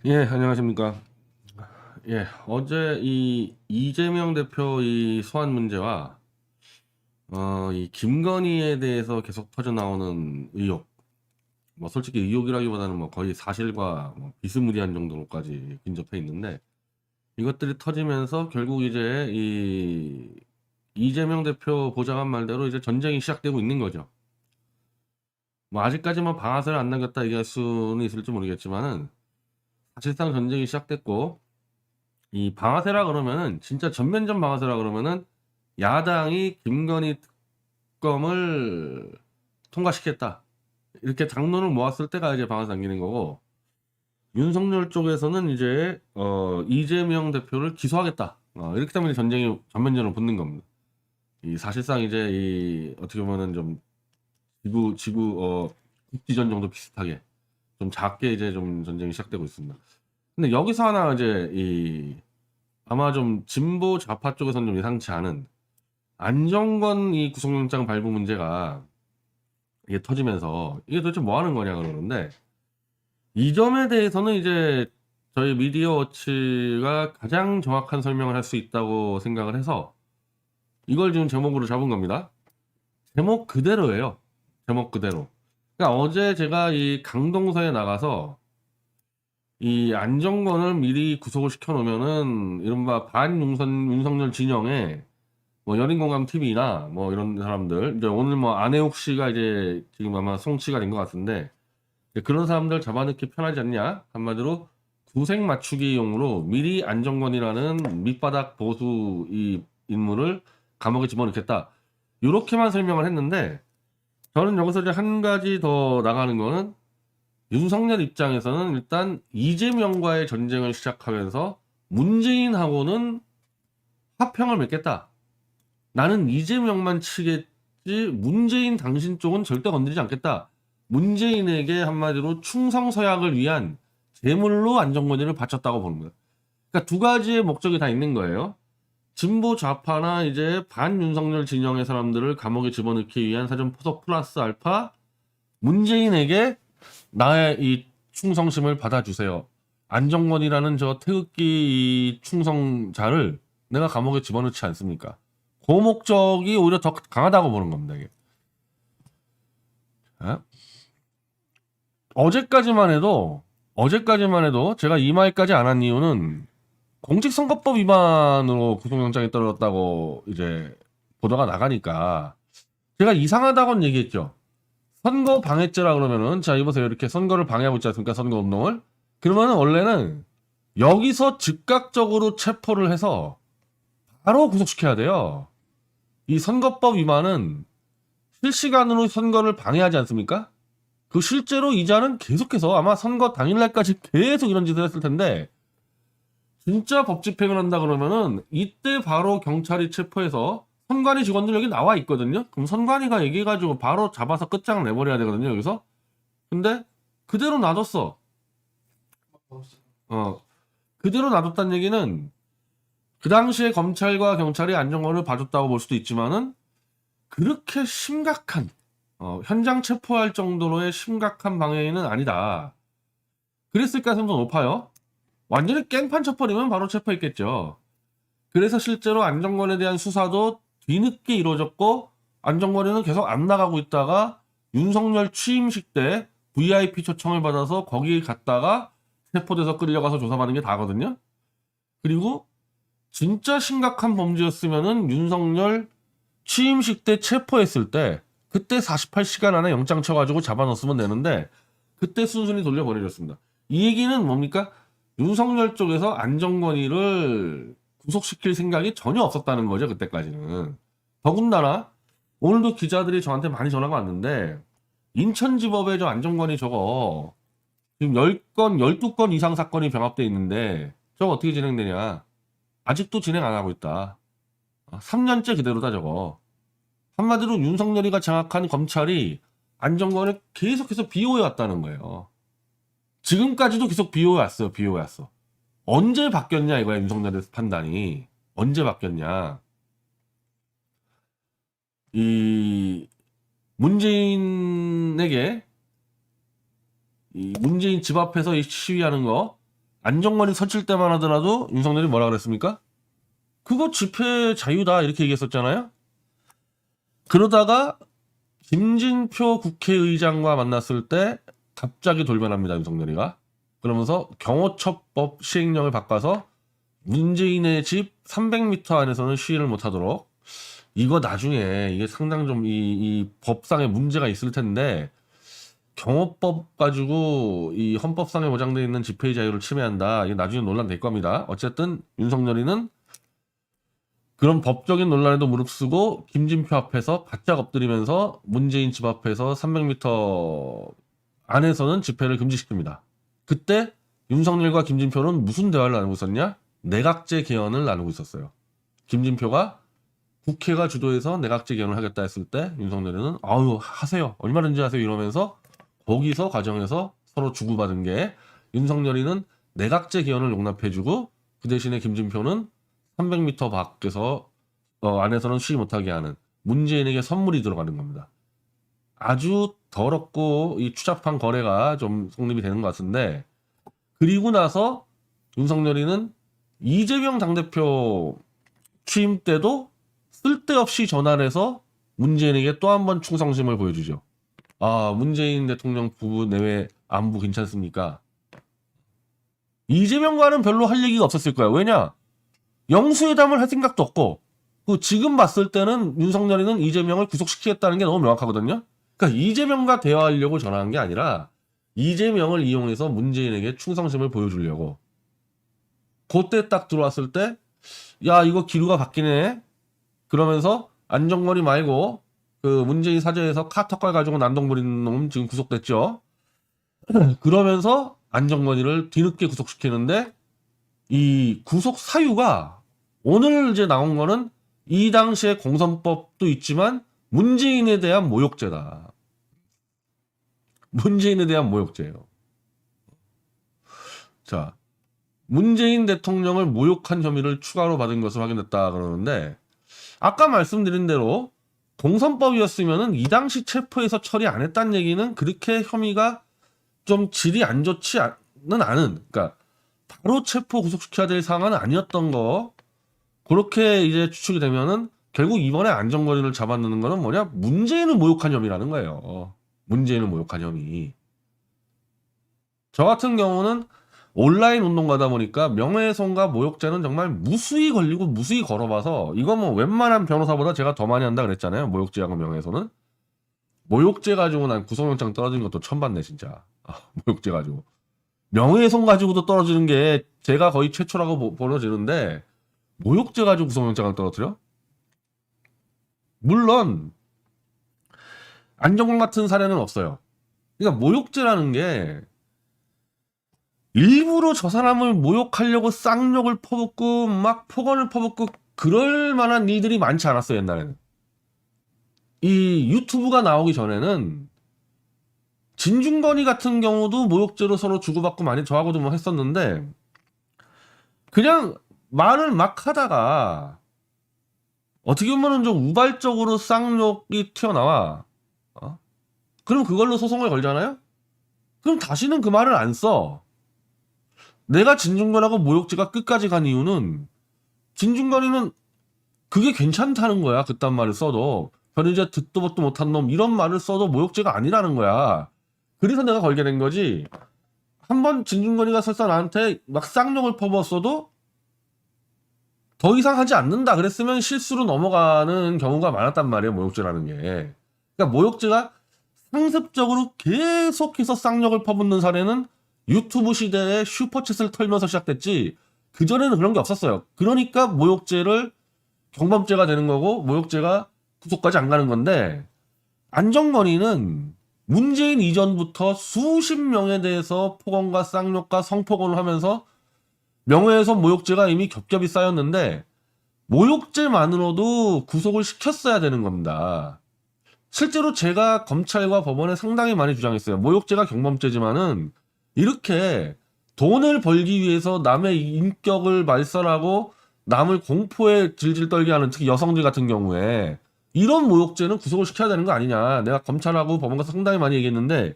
예, 안녕하십니까. 예, 어제 이 이재명 대표 이 소환 문제와 이 김건희에 대해서 계속 터져 나오는 의혹, 뭐 솔직히 의혹이라기보다는 뭐 거의 사실과 뭐 비스무리한 정도로까지 근접해 있는데 이것들이 터지면서 결국 이제 이 이재명 대표 보장한 말대로 이제 전쟁이 시작되고 있는 거죠. 뭐 아직까지만 방아쇠를 안 남겼다 얘기할 수는 있을지 모르겠지만은 사실상 전쟁이 시작됐고 이 방아쇠라 그러면은 진짜 전면전 방아쇠라 그러면은 야당이 김건희 특검을 통과시켰다 이렇게 장론을 모았을 때가 이제 방아쇠 당기는 거고, 윤석열 쪽에서는 이제 이재명 대표를 기소하겠다 이렇게 되면 전쟁이 전면전으로 붙는 겁니다. 이 사실상 이제 이 어떻게 보면은 좀 지구 국지전 정도 비슷하게 좀 작게 이제 좀 전쟁이 시작되고 있습니다. 근데 여기서 하나 이제 이 아마 좀 진보 좌파 쪽에서는 좀 예상치 않은 안정권 이 구속영장 발부 문제가 이게 터지면서 이게 도대체 뭐 하는 거냐 그러는데, 이 점에 대해서는 이제 저희 미디어 워치가 가장 정확한 설명을 할 수 있다고 생각을 해서 이걸 지금 제목으로 잡은 겁니다. 제목 그대로예요. 제목 그대로. 그러니까 어제 제가 이 강동서에 나가서 이 안정권을 미리 구속을 시켜 놓으면은 이른바 윤석열 진영에 뭐 열린공감 TV나 뭐 이런 사람들, 이제 오늘 뭐 안혜욱 씨가 이제 지금 아마 송치가 된 것 같은데, 이제 그런 사람들 잡아넣기 편하지 않냐? 한마디로 구색 맞추기용으로 미리 안정권이라는 밑바닥 보수 이 인물을 감옥에 집어넣겠다. 이렇게만 설명을 했는데, 저는 여기서 이제 한 가지 더 나가는 거는 윤석열 입장에서는 일단 이재명과의 전쟁을 시작하면서 문재인하고는 화평을 맺겠다. 나는 이재명만 치겠지 문재인 당신 쪽은 절대 건드리지 않겠다. 문재인에게 한마디로 충성서약을 위한 제물로 안정권위를 바쳤다고 보는 거예요. 그러니까 두 가지의 목적이 다 있는 거예요. 진보 좌파나 이제 반윤석열 진영의 사람들을 감옥에 집어넣기 위한 사전 포석 플러스 알파, 문재인에게 나의 이 충성심을 받아주세요. 안정권이라는 저 태극기 이 충성자를 내가 감옥에 집어넣지 않습니까? 그 목적이 오히려 더 강하다고 보는 겁니다. 이게. 예? 어제까지만 해도 제가 이 말까지 안 한 이유는 공직선거법 위반으로 구속영장이 떨어졌다고 이제 보도가 나가니까 제가 이상하다고는 얘기했죠. 선거 방해죄라 그러면은 자 이보세요, 이렇게 선거를 방해하고 있지 않습니까? 선거운동을. 그러면은 원래는 여기서 즉각적으로 체포를 해서 바로 구속시켜야 돼요. 이 선거법 위반은 실시간으로 선거를 방해하지 않습니까? 그 실제로 이자는 계속해서 아마 선거 당일날까지 계속 이런 짓을 했을 텐데, 진짜 법 집행을 한다 그러면은 이때 바로 경찰이 체포해서 선관위 직원들 여기 나와 있거든요. 그럼 선관위가 얘기해가지고 바로 잡아서 끝장 내버려야 되거든요, 여기서. 근데 그대로 놔뒀어. 어, 그대로 놔뒀다는 얘기는 그 당시에 검찰과 경찰이 안정권을 봐줬다고 볼 수도 있지만은 그렇게 심각한 현장 체포할 정도로의 심각한 방해는 아니다. 그랬을 가능성도 높아요. 완전히 깽판 쳐버리면 바로 체포했겠죠. 그래서 실제로 안정권에 대한 수사도 뒤늦게 이루어졌고, 안정권에는 계속 안 나가고 있다가 윤석열 취임식 때 VIP 초청을 받아서 거기 갔다가 체포돼서 끌려가서 조사받는 게 다거든요. 그리고 진짜 심각한 범죄였으면은 윤석열 취임식 때 체포했을 때 그때 48시간 안에 영장 쳐가지고 잡아넣었으면 되는데 그때 순순히 돌려보내줬습니다. 이 얘기는 뭡니까? 윤석열 쪽에서 안정권이를 구속시킬 생각이 전혀 없었다는 거죠, 그때까지는. 더군다나 오늘도 기자들이 저한테 많이 전화가 왔는데, 인천지법에 저 안정권이 저거 지금 10건, 12건 이상 사건이 병합돼 있는데 저거 어떻게 진행되냐. 아직도 진행 안 하고 있다. 3년째 그대로다 저거. 한마디로 윤석열이가 장악한 검찰이 안정권을 계속해서 비호해 왔다는 거예요. 지금까지도 계속 비호해 왔어요. 비호해 왔어. 언제 바뀌었냐 이거야, 윤석열의 판단이. 언제 바뀌었냐. 이 문재인에게 이 문재인 집 앞에서 이 시위하는 거 안정권이 서칠 때만 하더라도 윤석열이 뭐라 그랬습니까? 그거 집회 자유다 이렇게 얘기했었잖아요. 그러다가 김진표 국회의장과 만났을 때 갑자기 돌변합니다. 윤석열이가. 그러면서 경호처법 시행령을 바꿔서 문재인의 집 300m 안에서는 시위를 못하도록. 이거 나중에 이게 상당 좀 이 법상에 문제가 있을 텐데, 경호법 가지고 이 헌법상에 보장되어 있는 집회의 자유를 침해한다. 이게 나중에 논란 될 겁니다. 어쨌든 윤석열이는 그런 법적인 논란에도 무릅쓰고 김진표 앞에서 바짝 엎드리면서 문재인 집 앞에서 300m 안에서는 집회를 금지시킵니다. 그때 윤석열과 김진표는 무슨 대화를 나누고 있었냐? 내각제 개헌을 나누고 있었어요. 김진표가 국회가 주도해서 내각제 개헌을 하겠다 했을 때 윤석열이는 아유 하세요. 얼마든지 하세요 이러면서 거기서 과정에서 서로 주고받은 게, 윤석열이는 내각제 개헌을 용납해주고 그 대신에 김진표는 300m 밖에서 안에서는 쉬지 못하게 하는, 문재인에게 선물이 들어가는 겁니다. 아주 더럽고 이 추잡한 거래가 좀 성립이 되는 것 같은데, 그리고 나서 윤석열이는 이재명 당대표 취임 때도 쓸데없이 전화를 해서 문재인에게 또 한 번 충성심을 보여주죠. 아, 문재인 대통령 부부 내외 안부 괜찮습니까? 이재명과는 별로 할 얘기가 없었을 거야. 왜냐? 영수회담을 할 생각도 없고, 지금 봤을 때는 윤석열이는 이재명을 구속시키겠다는 게 너무 명확하거든요. 그러니까 이재명과 대화하려고 전화한 게 아니라 이재명을 이용해서 문재인에게 충성심을 보여주려고. 그때 딱 들어왔을 때, 야 이거 기류가 바뀌네. 그러면서 안정권이 말고 그 문재인 사저에서 카터걸 가지고 난동 부리는 놈 지금 구속됐죠. 그러면서 안정권이를 뒤늦게 구속시키는데, 이 구속 사유가 오늘 이제 나온 거는 이 당시에 공선법도 있지만 문재인에 대한 모욕죄다. 문재인에 대한 모욕죄예요. 자, 문재인 대통령을 모욕한 혐의를 추가로 받은 것으로 확인됐다 그러는데, 아까 말씀드린 대로 공선법이었으면은 이 당시 체포해서 처리 안 했다는 얘기는 그렇게 혐의가 좀 질이 안 좋지는 않은, 그러니까 바로 체포 구속시켜야 될 상황은 아니었던 거, 그렇게 이제 추측이 되면은 결국 이번에 안정권이를 잡아넣는 거는 뭐냐? 문재인을 모욕한 혐의라는 거예요. 문재인을 모욕한 혐의. 저 같은 경우는 온라인 운동가다 보니까 명예훼손과 모욕죄는 정말 무수히 걸리고 무수히 걸어봐서, 이거 뭐 웬만한 변호사보다 제가 더 많이 한다 그랬잖아요. 모욕죄하고 명예훼손은. 모욕죄 가지고 난 구속영장 떨어진 것도 처음 봤네 진짜. 모욕죄 가지고. 명예훼손 가지고도 떨어지는 게 제가 거의 최초라고 벌어지는데, 모욕죄 가지고 구속영장을 떨어뜨려? 물론 안정권 같은 사례는 없어요. 그러니까 모욕죄라는 게 일부러 저 사람을 모욕하려고 쌍욕을 퍼붓고 막 폭언을 퍼붓고 그럴 만한 일들이 많지 않았어요. 옛날에는. 이 유튜브가 나오기 전에는 진중권이 같은 경우도 모욕죄로 서로 주고받고 많이 저하고도 뭐 했었는데, 그냥 말을 막 하다가 어떻게 보면은 좀 우발적으로 쌍욕이 튀어나와. 그럼 그걸로 소송을 걸잖아요? 그럼 다시는 그 말을 안 써. 내가 진중권하고 모욕죄가 끝까지 간 이유는, 진중권이는 그게 괜찮다는 거야. 그딴 말을 써도. 변희재 듣도 보도 못한 놈 이런 말을 써도 모욕죄가 아니라는 거야. 그래서 내가 걸게 된 거지. 한번 진중권이가 설사 나한테 막 쌍욕을 퍼부었어도 더 이상 하지 않는다 그랬으면 실수로 넘어가는 경우가 많았단 말이에요. 모욕죄라는 게. 그러니까 모욕죄가 상습적으로 계속해서 쌍욕을 퍼붓는 사례는 유튜브 시대에 슈퍼챗을 털면서 시작됐지, 그전에는 그런 게 없었어요. 그러니까 모욕죄를 경범죄가 되는 거고 모욕죄가 구속까지 안 가는 건데, 안정권이는 문재인 이전부터 수십 명에 대해서 폭언과 쌍욕과 성폭언을 하면서 명예훼손 모욕죄가 이미 겹겹이 쌓였는데, 모욕죄만으로도 구속을 시켰어야 되는 겁니다. 실제로 제가 검찰과 법원에 상당히 많이 주장했어요. 모욕죄가 경범죄지만은 이렇게 돈을 벌기 위해서 남의 인격을 말살하고 남을 공포에 질질 떨게 하는, 특히 여성들 같은 경우에 이런 모욕죄는 구속을 시켜야 되는 거 아니냐. 내가 검찰하고 법원과 상당히 많이 얘기했는데,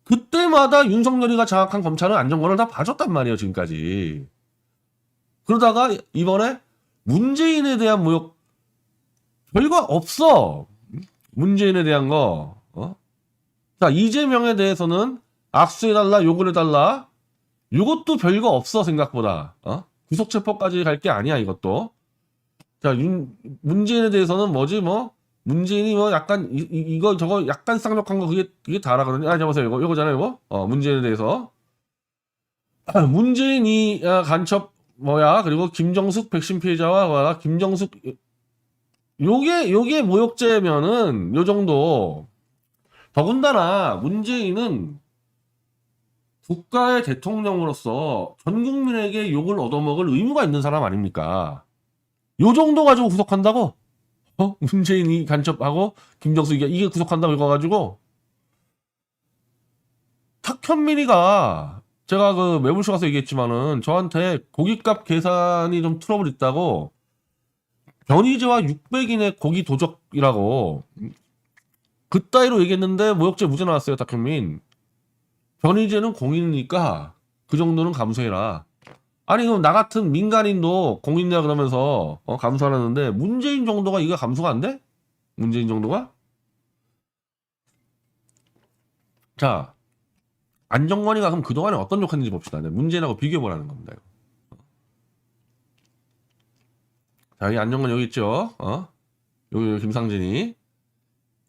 그때마다 윤석열이가 장악한 검찰은 안정권을 다 봐줬단 말이에요, 지금까지. 그러다가 이번에 문재인에 대한 모욕 별거 없어. 문재인에 대한 거. 자, 이재명에 대해서는 악수해달라, 욕을 해달라. 이것도 별거 없어, 생각보다. 구속체포까지 갈 게 아니야, 이것도. 자, 문재인에 대해서는 뭐지, 뭐. 문재인이 뭐 약간, 이거, 저거 약간 쌍욕한 거, 그게 다라거든요. 아, 잡으세요, 이거잖아요, 이거. 문재인에 대해서. 문재인이 간첩, 그리고 김정숙 백신 피해자와 김정숙, 요게 모욕죄면은, 요 정도. 더군다나, 문재인은 국가의 대통령으로서 전 국민에게 욕을 얻어먹을 의무가 있는 사람 아닙니까? 요 정도 가지고 구속한다고? 문재인이 간첩하고 김정숙이 이게 구속한다고 이거 가지고? 탁현민이가 제가 그 매불쇼 가서 얘기했지만은 저한테 고깃값 계산이 좀 트러블 있다고 변희재와 600인의 고기 도적이라고 그따위로 얘기했는데 모욕죄 무죄 나왔어요, 탁현민. 변희재는 공인이니까 그 정도는 감수해라. 아니 그럼 나 같은 민간인도 공인이야 그러면서 감수하라는데 문재인 정도가 이거 감수가 안 돼? 문재인 정도가? 자, 안정권이가 그럼 그동안에 어떤 욕했는지 봅시다. 네, 문재인하고 비교해보라는 겁니다. 이거. 자, 이 안정권 여기 있죠? 여기 김상진이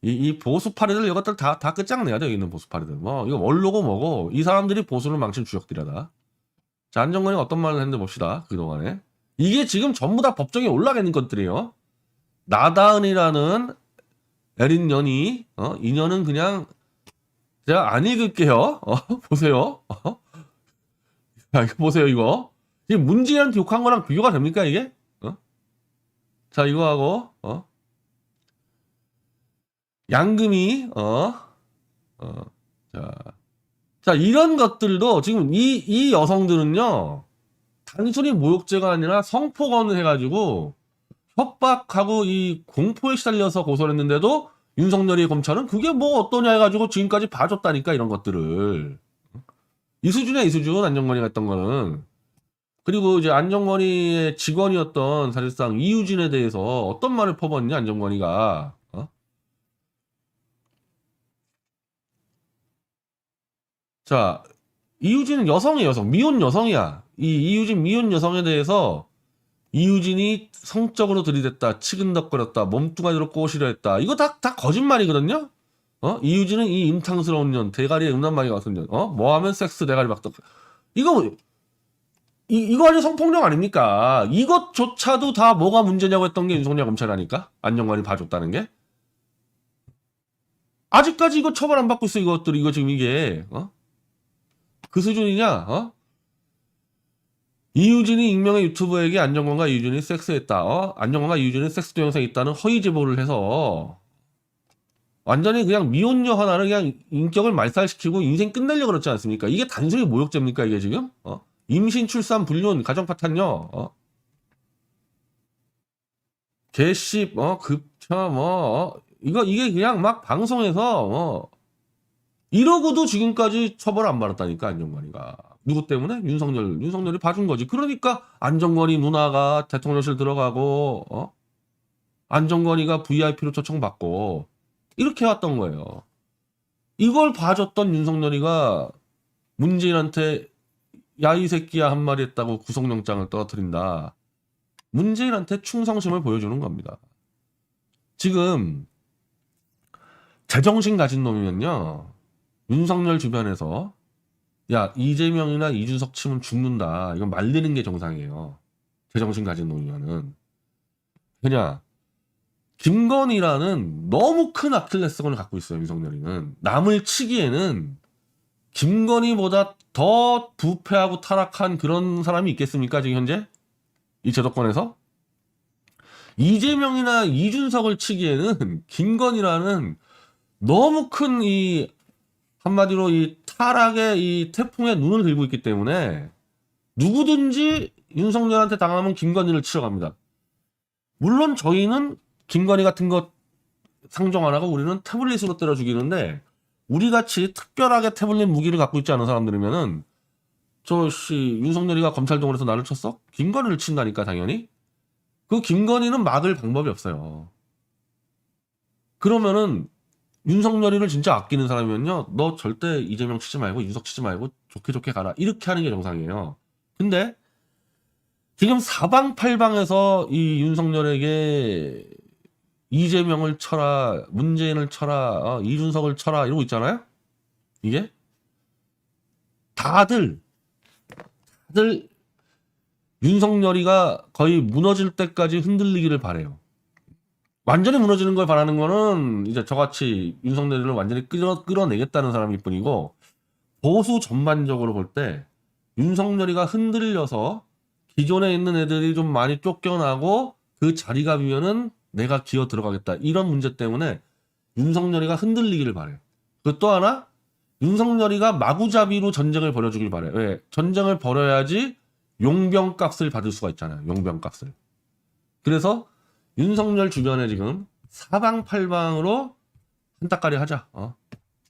이 보수파리들 이것들 다 끝장내야 돼. 여기 있는 보수파리들. 뭐 이거 원로고 뭐고 이 사람들이 보수를 망친 주역들이다. 자, 안정권이 어떤 말을 했는지 봅시다. 그동안에. 이게 지금 전부 다 법정에 올라가 있는 것들이에요. 나다은이라는 에린 년이, 이 년은 그냥, 제가 안 읽을게요. 보세요. 자, 이거 보세요, 이거. 지금 문재인한테 욕한 거랑 비교가 됩니까, 이게? 자, 이거 하고, 양금이, 자, 이런 것들도 지금 이 여성들은요, 단순히 모욕죄가 아니라 성폭언을 해가지고 협박하고 이 공포에 시달려서 고소를 했는데도 윤석열이 검찰은 그게 뭐 어떠냐 해가지고 지금까지 봐줬다니까, 이런 것들을. 이 수준이야, 이 수준. 안정권이가 했던 거는. 그리고 이제 안정권이의 직원이었던 사실상 이유진에 대해서 어떤 말을 퍼붓냐, 안정권이가. 자, 이유진은 여성이에요, 여성. 미혼 여성이야. 이유진 미혼 여성에 대해서 이유진이 성적으로 들이댔다, 치근덕거렸다, 몸뚱아리로 꼬시려 했다. 이거 다 거짓말이거든요? 이유진은 이 임탕스러운 년, 대가리에 음란마귀 같은 년, 뭐 하면 섹스 대가리 막덕. 이거 아주 성폭력 아닙니까? 이것조차도 다 뭐가 문제냐고 했던 게 윤석열 검찰이라니까? 안정권이 봐줬다는 게? 아직까지 이거 처벌 안 받고 있어, 이것들. 이거 지금 이게, 그 수준이냐? 이유진이 익명의 유튜버에게 안정권과 이유진이 섹스했다. 안정권과 이유진이 섹스 동영상이 있다는 허위 제보를 해서 완전히 그냥 미혼녀 하나를 그냥 인격을 말살시키고 인생 끝내려고 그렇지 않습니까? 이게 단순히 모욕죄입니까, 이게 지금? 임신, 출산, 불륜, 가정 파탄요. 개씹, 급차, 이게 그냥 막 방송에서 이러고도 지금까지 처벌 안 받았다니까, 안정권이가. 누구 때문에? 윤석열이 봐준 거지. 그러니까 안정권이 누나가 대통령실 들어가고, 안정권이가 VIP로 초청받고, 이렇게 왔던 거예요. 이걸 봐줬던 윤석열이가 문재인한테 야, 이 새끼야 한마디 했다고 구속영장을 떨어뜨린다. 문재인한테 충성심을 보여주는 겁니다. 지금 제정신 가진 놈이면요, 윤석열 주변에서 야, 이재명이나 이준석 치면 죽는다, 이건 말리는 게 정상이에요. 제정신 가진 놈이면은. 그냥 김건희라는 너무 큰 아킬레스건을 갖고 있어요, 윤석열이는. 남을 치기에는 김건희보다 더 부패하고 타락한 그런 사람이 있겠습니까, 지금 현재? 이 제도권에서? 이재명이나 이준석을 치기에는 김건희라는 너무 큰 이 한마디로 이 타락의 이 태풍에 눈을 들고 있기 때문에 누구든지 윤석열한테 당하면 김건희를 치러 갑니다. 물론 저희는 김건희 같은 것 상정 안 하고 우리는 태블릿으로 때려 죽이는데 우리같이 특별하게 태블릿 무기를 갖고 있지 않은 사람들이면은 윤석열이가 검찰동원해서 나를 쳤어? 김건희를 친다니까 당연히. 그 김건희는 막을 방법이 없어요. 그러면은 윤석열이를 진짜 아끼는 사람이면요, 너 절대 이재명 치지 말고 윤석 치지 말고 좋게 좋게 가라, 이렇게 하는 게 정상이에요. 근데 지금 사방팔방에서 이 윤석열에게 이재명을 쳐라, 문재인을 쳐라, 이준석을 쳐라 이러고 있잖아요. 이게 다들 윤석열이가 거의 무너질 때까지 흔들리기를 바래요. 완전히 무너지는 걸 바라는 거는 이제 저같이 윤석열이를 완전히 끌어내겠다는 사람일 뿐이고, 보수 전반적으로 볼 때 윤석열이가 흔들려서 기존에 있는 애들이 좀 많이 쫓겨나고 그 자리가 비면은 내가 기어 들어가겠다, 이런 문제 때문에 윤석열이가 흔들리기를 바래요. 그 또 하나, 윤석열이가 마구잡이로 전쟁을 벌여주길 바래요. 왜? 전쟁을 벌여야지 용병값을 받을 수가 있잖아요. 용병값을. 그래서 윤석열 주변에 지금 사방팔방으로 한따까리 하자.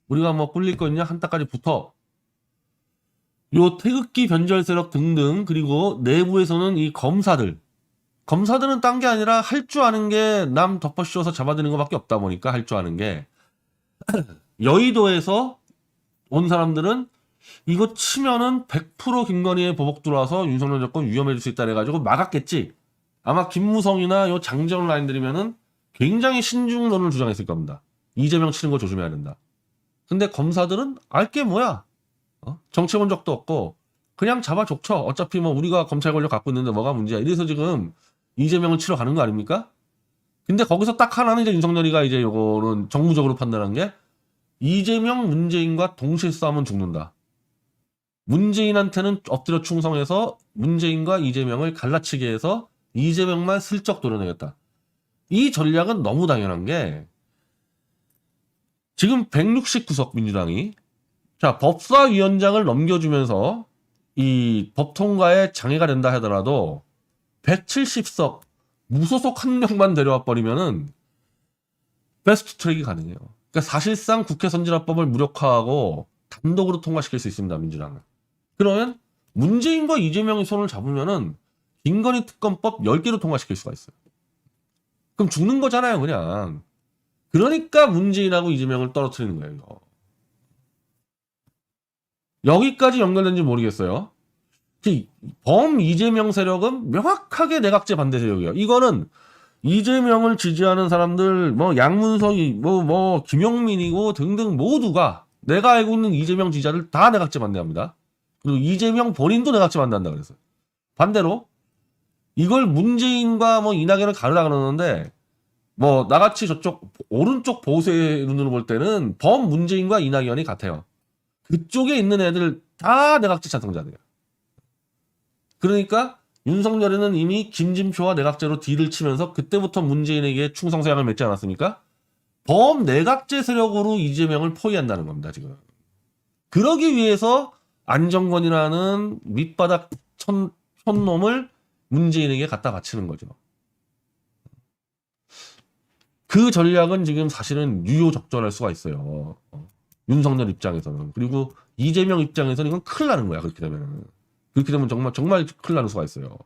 우리가 뭐 꿀릴 거 있냐? 한따까리 붙어. 요 태극기 변절 세력 등등, 그리고 내부에서는 이 검사들은 딴 게 아니라 할 줄 아는 게 남 덮어씌워서 잡아드는 것밖에 없다 보니까, 할 줄 아는 게 여의도에서 온 사람들은 이거 치면은 100% 김건희의 보복 들어와서 윤석열 정권 위험해질 수 있다 해가지고 막았겠지. 아마 김무성이나 요 장재원 라인들이면은 굉장히 신중론을 주장했을 겁니다. 이재명 치는 거 조심해야 된다. 근데 검사들은 알게 뭐야? 정치 본 적도 없고 그냥 잡아 족쳐. 어차피 뭐 우리가 검찰 권력 갖고 있는데 뭐가 문제야. 이래서 지금 이재명을 치러 가는 거 아닙니까? 근데 거기서 딱 하나는 이제 윤석열이가 이제 요거는 정무적으로 판단한 게, 이재명, 문재인과 동시에 싸우면 죽는다. 문재인한테는 엎드려 충성해서 문재인과 이재명을 갈라치게 해서 이재명만 슬쩍 도려내겠다. 이 전략은 너무 당연한 게, 지금 169석 민주당이 법사위원장을 넘겨주면서 이 법 통과에 장애가 된다 하더라도 170석 무소속 한 명만 데려와 버리면은 패스트 트랙이 가능해요. 그러니까 사실상 국회 선진화법을 무력화하고 단독으로 통과시킬 수 있습니다, 민주당은. 그러면 문재인과 이재명이 손을 잡으면은 김건희 특검법 10개로 통과시킬 수가 있어요. 그럼 죽는 거잖아요, 그냥. 그러니까 문재인하고 이재명을 떨어뜨리는 거예요, 이거. 여기까지 연결된지 모르겠어요. 범 이재명 세력은 명확하게 내각제 반대 세력이에요. 이거는 이재명을 지지하는 사람들, 뭐 양문석이, 뭐 김용민이고 등등 모두가, 내가 알고 있는 이재명 지지자들 다 내각제 반대합니다. 그리고 이재명 본인도 내각제 반대한다 그랬어요. 반대로 이걸 문재인과 뭐 이낙연을 가르라 그러는데, 뭐 나같이 저쪽 오른쪽 보수의 눈으로 볼 때는 범 문재인과 이낙연이 같아요. 그쪽에 있는 애들 다 내각제 찬성자들이에요. 그러니까 윤석열이는 이미 김진표와 내각제로 딜을 치면서 그때부터 문재인에게 충성서약을 맺지 않았습니까? 범 내각제 세력으로 이재명을 포위한다는 겁니다, 지금. 그러기 위해서 안정권이라는 밑바닥 촌놈을 문재인에게 갖다 바치는 거죠. 그 전략은 지금 사실은 유효적절할 수가 있어요. 윤석열 입장에서는. 그리고 이재명 입장에서는 이건 큰일 나는 거야, 그렇게 되면. 그렇게 되면 정말 큰일 나는 수가 있어요.